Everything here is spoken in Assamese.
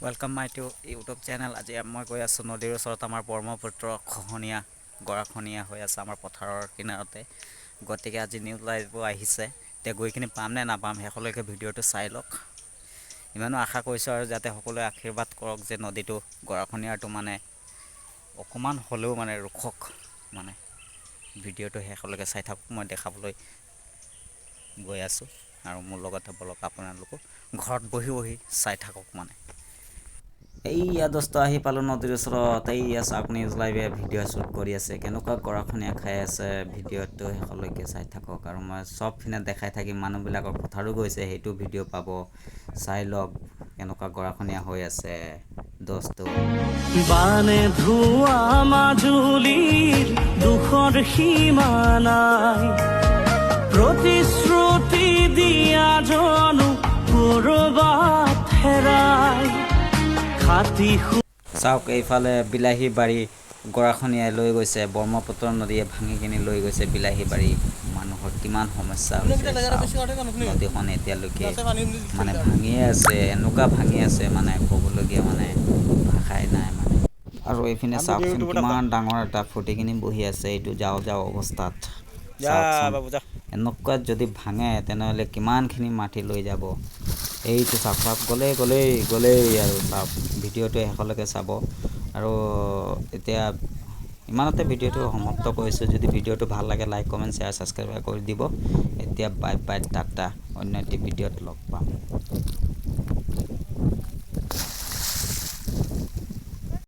Welcome my to YouTube channel. আজি মই কৈ আছো নদীৰ ওচৰত আমাৰ ব্ৰহ্মপুত্ৰ খহনীয়া গৰাখহনীয়া হৈ আছে আমাৰ পথাৰৰ কিনাৰতে গতিকে আজি নিউজ লাইভ আহিছে তে গৈখিনি পাম নে নাপাম হেকলৈকে ভিডিঅটো চাই লওক ইমানো আশা কৰিছো আৰু যাতে সকলোৱে আশীৰ্বাদ কৰক যে নদীটো গৰাখহনীয়াটো মানে অকমান হলেও মানে ৰুখক মানে ভিডিঅটো হেকলৈকে চাই থাকক মই দেখাবলৈ গৈ আছো আৰু মোৰ লগতে বলক আপোনালোক ঘৰত বহি বহি চাই থাকক মানে এইয়া দস্ত আহি পালো নদীৰ ওচৰত এইয়া চাওক নিউজ লাইভে ভিডিঅ' শ্বুট কৰি আছে কেনেকুৱা গৰাখহনীয়া খাই আছে ভিডিঅ'টো শেষলৈকে চাই থাকক আৰু মই সব ফিনে দেখাই থাকি মানুহবিলাকৰ পথাৰো গৈছে সেইটো ভিডিঅ' পাব চাই লওক কেনেকুৱা গৰাখহনীয়া হৈ আছে দস্ত বানে ধোৱা মাজুলীৰ দুখৰ সীমা নাই প্ৰতিশ্ৰুতি দিয়া জনো কৰবাত হেৰাই চাওক এইফালে বিলাহী বাৰী গৰাখহনীয়াই লৈ গৈছে ব্ৰহ্মপুত্ৰ নদীয়ে ভাঙি কিনি লৈ গৈছে বিলাহী বাৰী মানুহৰ কিমান সমস্যা নদীখন এতিয়ালৈকে মানে ভাঙিয়ে আছে এনেকুৱা ভাঙি আছে মানে ক'বলগীয়া মানে ভাষাই নাই মানে আৰু এইপিনে চাওকচোন কিমান ডাঙৰ এটা ফুটি কিনি বহি আছে এইটো যাওঁ যাওঁ অৱস্থাত এনেকুৱা যদি ভাঙে তেনেহ'লে কিমানখিনি মাটি লৈ যাব এইটো চাওক গলেই আৰু চাওক ভিডিঅ'টো শেষলৈকে চাব আৰু এতিয়া ইমানতে ভিডিঅ'টো সমাপ্ত কৰিছোঁ যদি ভিডিঅ'টো ভাল লাগে লাইক কমেণ্ট শ্বেয়াৰ ছাবস্ক্ৰাইব কৰি দিব এতিয়া বাই বাই টাটা অন্য এটি ভিডিঅ'ত লগ পাম